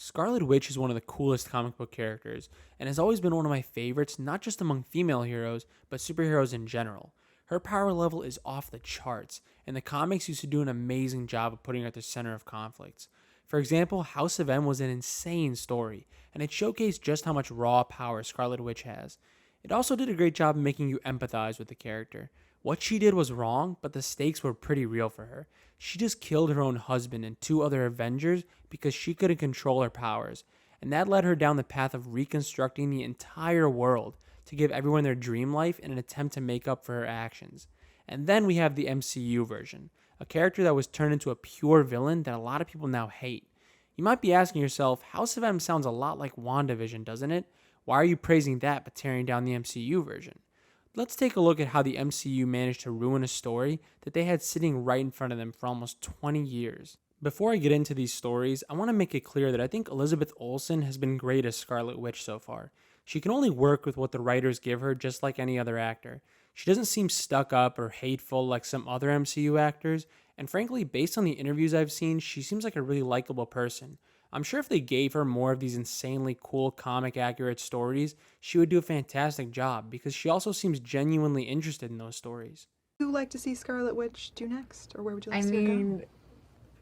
Scarlet Witch is one of the coolest comic book characters, and has always been one of my favorites, not just among female heroes, but superheroes in general. Her power level is off the charts, and the comics used to do an amazing job of putting her at the center of conflicts. For example, House of M was an insane story, and it showcased just how much raw power Scarlet Witch has. It also did a great job of making you empathize with the character. What she did was wrong, but the stakes were pretty real for her. She just killed her own husband and two other Avengers because she couldn't control her powers, and that led her down the path of reconstructing the entire world to give everyone their dream life in an attempt to make up for her actions. And then we have the MCU version, a character that was turned into a pure villain that a lot of people now hate. You might be asking yourself, House of M sounds a lot like WandaVision, doesn't it? Why are you praising that but tearing down the MCU version? Let's take a look at how the MCU managed to ruin a story that they had sitting right in front of them for almost 20 years. Before I get into these stories, I want to make it clear that I think Elizabeth Olsen has been great as Scarlet Witch so far. She can only work with what the writers give her just like any other actor. She doesn't seem stuck up or hateful like some other MCU actors, and frankly, based on the interviews I've seen, she seems like a really likable person. I'm sure if they gave her more of these insanely cool comic accurate stories, she would do a fantastic job because she also seems genuinely interested in those stories. Who would you like to see Scarlet Witch do next, or where would you like I to see her go? mean,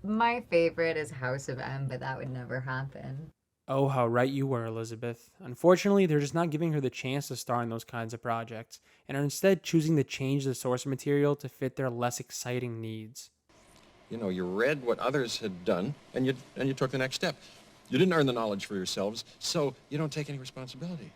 my favorite is House of M, but that would never happen. Oh, how right you were, Elizabeth. Unfortunately, they're just not giving her the chance to star in those kinds of projects, and are instead choosing to change the source material to fit their less exciting needs. You know, you read what others had done, and you took the next step. You didn't earn the knowledge for yourselves, so you don't take any responsibility.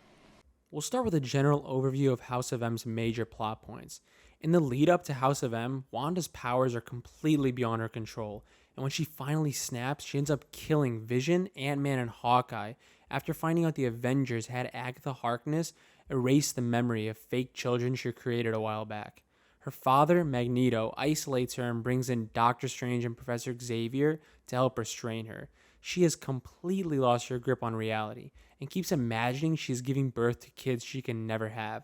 We'll start with a general overview of House of M's major plot points. In the lead up to House of M, Wanda's powers are completely beyond her control, and when she finally snaps, she ends up killing Vision, Ant-Man, and Hawkeye after finding out the Avengers had Agatha Harkness erase the memory of fake children she created a while back. Her father, Magneto, isolates her and brings in Doctor Strange and Professor Xavier to help restrain her. She has completely lost her grip on reality and keeps imagining she is giving birth to kids she can never have.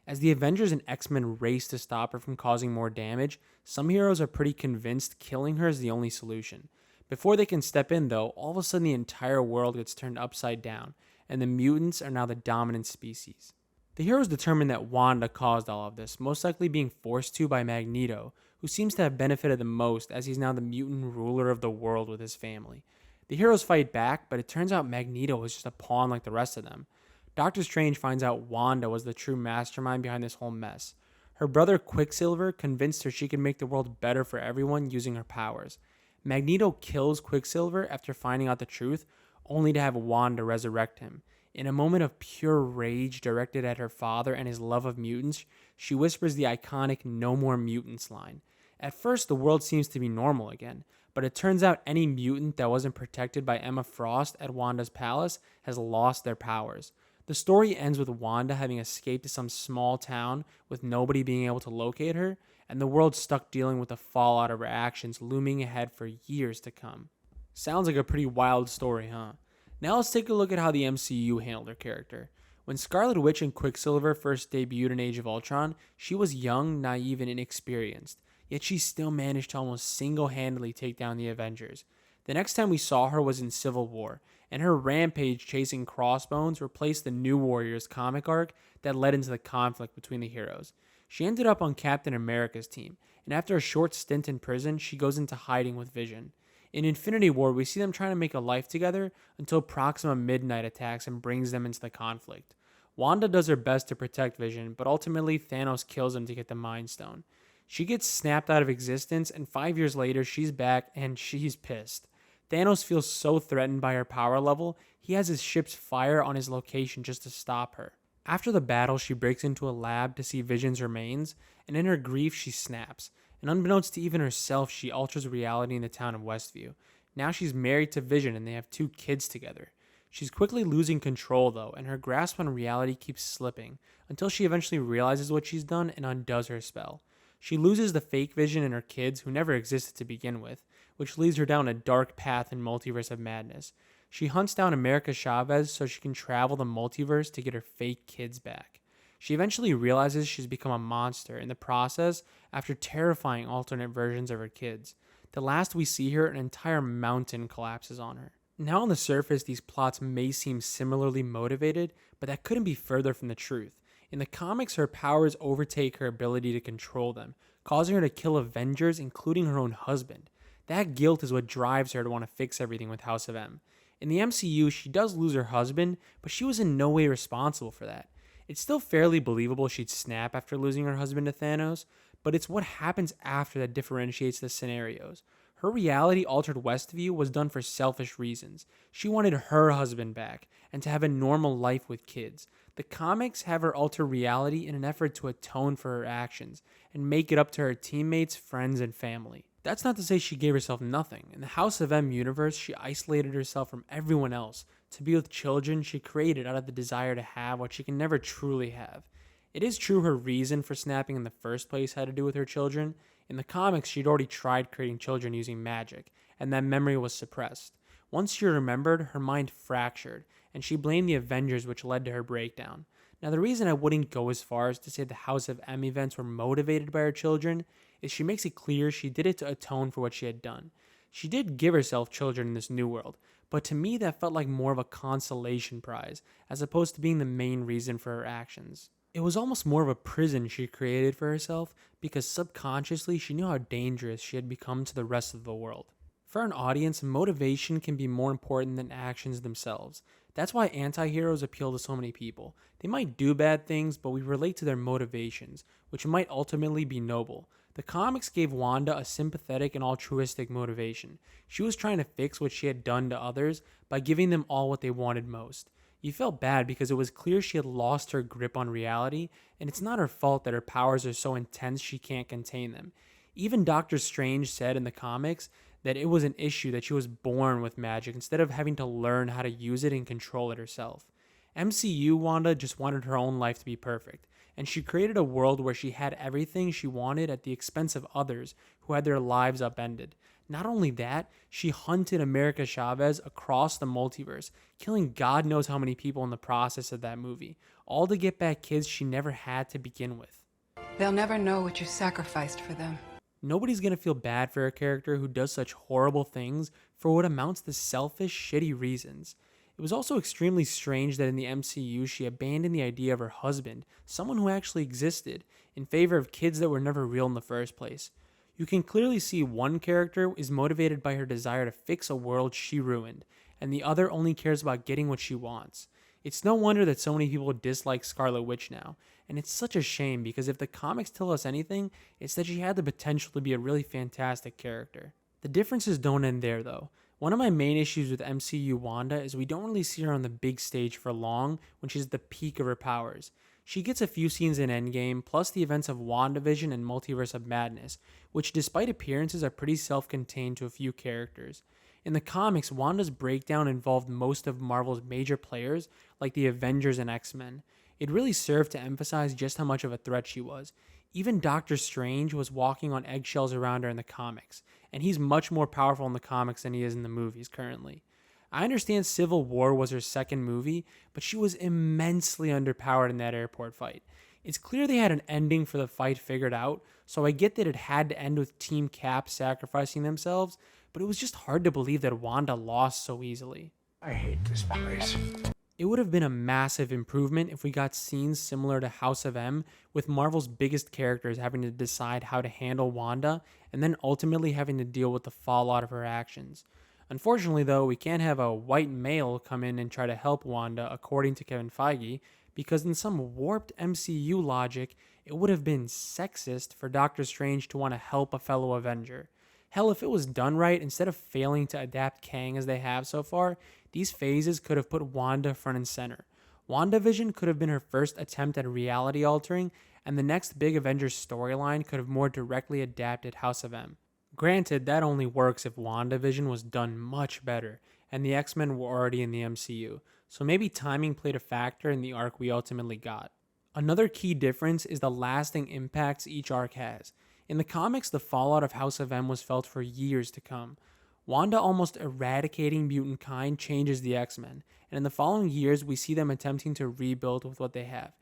As the Avengers and X-Men race to stop her from causing more damage, some heroes are pretty convinced killing her is the only solution. Before they can step in though, all of a sudden the entire world gets turned upside down, and the mutants are now the dominant species. The heroes determine that Wanda caused all of this, most likely being forced to by Magneto, who seems to have benefited the most as he's now the mutant ruler of the world with his family. The heroes fight back, but it turns out Magneto was just a pawn like the rest of them. Doctor Strange finds out Wanda was the true mastermind behind this whole mess. Her brother Quicksilver convinced her she could make the world better for everyone using her powers. Magneto kills Quicksilver after finding out the truth, only to have Wanda resurrect him. In a moment of pure rage directed at her father and his love of mutants, she whispers the iconic "No more mutants" line. At first, the world seems to be normal again, but it turns out any mutant that wasn't protected by Emma Frost at Wanda's palace has lost their powers. The story ends with Wanda having escaped to some small town with nobody being able to locate her, and the world stuck dealing with the fallout of her actions looming ahead for years to come. Sounds like a pretty wild story, huh? Now let's take a look at how the MCU handled her character. When Scarlet Witch and Quicksilver first debuted in Age of Ultron, she was young, naive, and inexperienced, yet she still managed to almost single-handedly take down the Avengers. The next time we saw her was in Civil War, and her rampage chasing Crossbones replaced the New Warriors comic arc that led into the conflict between the heroes. She ended up on Captain America's team, and after a short stint in prison, she goes into hiding with Vision. In Infinity War, we see them trying to make a life together until Proxima Midnight attacks and brings them into the conflict. Wanda does her best to protect Vision, but ultimately Thanos kills him to get the Mind Stone. She gets snapped out of existence, and 5 years later, she's back and she's pissed. Thanos feels so threatened by her power level, he has his ships fire on his location just to stop her. After the battle, she breaks into a lab to see Vision's remains, and in her grief, she snaps. And unbeknownst to even herself, she alters reality in the town of Westview. Now she's married to Vision, and they have 2 kids together. She's quickly losing control, though, and her grasp on reality keeps slipping, until she eventually realizes what she's done and undoes her spell. She loses the fake Vision and her kids, who never existed to begin with, which leads her down a dark path in Multiverse of Madness. She hunts down America Chavez so she can travel the multiverse to get her fake kids back. She eventually realizes she's become a monster in the process after terrifying alternate versions of her kids. The last we see her, an entire mountain collapses on her. Now, on the surface, these plots may seem similarly motivated, but that couldn't be further from the truth. In the comics, her powers overtake her ability to control them, causing her to kill Avengers, including her own husband. That guilt is what drives her to want to fix everything with House of M. In the MCU, she does lose her husband, but she was in no way responsible for that. It's still fairly believable she'd snap after losing her husband to Thanos, but it's what happens after that differentiates the scenarios. Her reality-altered Westview was done for selfish reasons. She wanted her husband back, and to have a normal life with kids. The comics have her alter reality in an effort to atone for her actions, and make it up to her teammates, friends, and family. That's not to say she gave herself nothing. In the House of M universe, she isolated herself from everyone else to be with children she created out of the desire to have what she can never truly have. It is true her reason for snapping in the first place had to do with her children. In the comics, she'd already tried creating children using magic, and that memory was suppressed. Once she remembered, her mind fractured, and she blamed the Avengers, which led to her breakdown. Now, the reason I wouldn't go as far as to say the House of M events were motivated by her children is she makes it clear she did it to atone for what she had done. She did give herself children in this new world, but to me that felt like more of a consolation prize, as opposed to being the main reason for her actions. It was almost more of a prison she created for herself, because subconsciously she knew how dangerous she had become to the rest of the world. For an audience, motivation can be more important than actions themselves. That's why anti-heroes appeal to so many people. They might do bad things, but we relate to their motivations, which might ultimately be noble. The comics gave Wanda a sympathetic and altruistic motivation. She was trying to fix what she had done to others by giving them all what they wanted most. You felt bad because it was clear she had lost her grip on reality, and it's not her fault that her powers are so intense she can't contain them. Even Doctor Strange said in the comics that it was an issue that she was born with magic instead of having to learn how to use it and control it herself. MCU Wanda just wanted her own life to be perfect, and she created a world where she had everything she wanted at the expense of others who had their lives upended. Not only that, she hunted America Chavez across the multiverse, killing God knows how many people in the process of that movie, all to get back kids she never had to begin with. They'll never know what you sacrificed for them. Nobody's gonna feel bad for a character who does such horrible things for what amounts to selfish, shitty reasons. It was also extremely strange that in the MCU she abandoned the idea of her husband, someone who actually existed, in favor of kids that were never real in the first place. You can clearly see one character is motivated by her desire to fix a world she ruined, and the other only cares about getting what she wants. It's no wonder that so many people dislike Scarlet Witch now, and it's such a shame because if the comics tell us anything, it's that she had the potential to be a really fantastic character. The differences don't end there though. One of my main issues with MCU Wanda is we don't really see her on the big stage for long when she's at the peak of her powers. She gets a few scenes in Endgame, plus the events of WandaVision and Multiverse of Madness, which despite appearances are pretty self-contained to a few characters. In the comics, Wanda's breakdown involved most of Marvel's major players, like the Avengers and X-Men. It really served to emphasize just how much of a threat she was. Even Doctor Strange was walking on eggshells around her in the comics, and he's much more powerful in the comics than he is in the movies currently. I understand Civil War was her second movie, but she was immensely underpowered in that airport fight. It's clear they had an ending for the fight figured out, so I get that it had to end with Team Cap sacrificing themselves, but it was just hard to believe that Wanda lost so easily. I hate this place. It would have been a massive improvement if we got scenes similar to House of M, with Marvel's biggest characters having to decide how to handle Wanda, and then ultimately having to deal with the fallout of her actions. Unfortunately though, we can't have a white male come in and try to help Wanda, according to Kevin Feige, because in some warped MCU logic, it would have been sexist for Doctor Strange to want to help a fellow Avenger. Hell, if it was done right, instead of failing to adapt Kang as they have so far, these phases could have put Wanda front and center. WandaVision could have been her first attempt at reality altering, and the next big Avengers storyline could have more directly adapted House of M. Granted, that only works if WandaVision was done much better, and the X-Men were already in the MCU, so maybe timing played a factor in the arc we ultimately got. Another key difference is the lasting impacts each arc has. In the comics, the fallout of House of M was felt for years to come. Wanda almost eradicating mutant kind changes the X-Men, and in the following years we see them attempting to rebuild with what they have.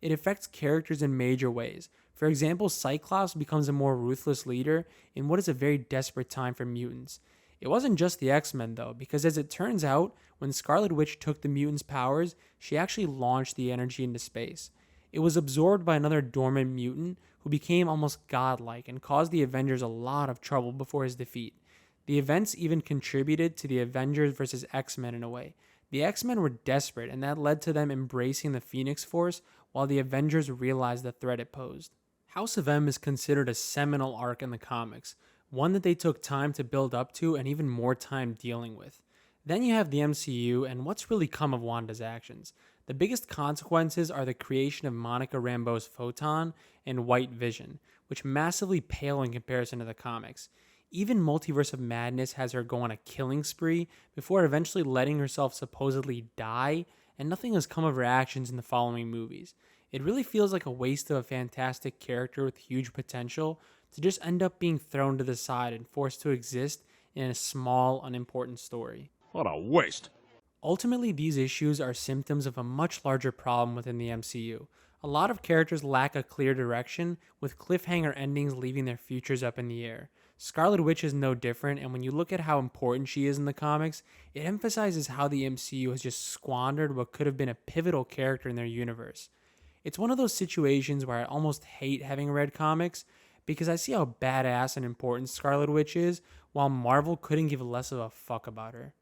It affects characters in major ways. For example, Cyclops becomes a more ruthless leader in what is a very desperate time for mutants. It wasn't just the X-Men though, because as it turns out, when Scarlet Witch took the mutants' powers, she actually launched the energy into space. It was absorbed by another dormant mutant who became almost godlike and caused the Avengers a lot of trouble before his defeat. The events even contributed to the Avengers versus X-Men in a way. The X-Men were desperate, and that led to them embracing the Phoenix Force while the Avengers realized the threat it posed. House of M is considered a seminal arc in the comics, one that they took time to build up to and even more time dealing with. Then you have the MCU and what's really come of Wanda's actions. The biggest consequences are the creation of Monica Rambeau's Photon and White Vision, which massively pale in comparison to the comics. Even Multiverse of Madness has her go on a killing spree before eventually letting herself supposedly die, and nothing has come of her actions in the following movies. It really feels like a waste of a fantastic character with huge potential to just end up being thrown to the side and forced to exist in a small, unimportant story. What a waste. Ultimately, these issues are symptoms of a much larger problem within the MCU. A lot of characters lack a clear direction, with cliffhanger endings leaving their futures up in the air. Scarlet Witch is no different, and when you look at how important she is in the comics, it emphasizes how the MCU has just squandered what could have been a pivotal character in their universe. It's one of those situations where I almost hate having read comics, because I see how badass and important Scarlet Witch is, while Marvel couldn't give less of a fuck about her.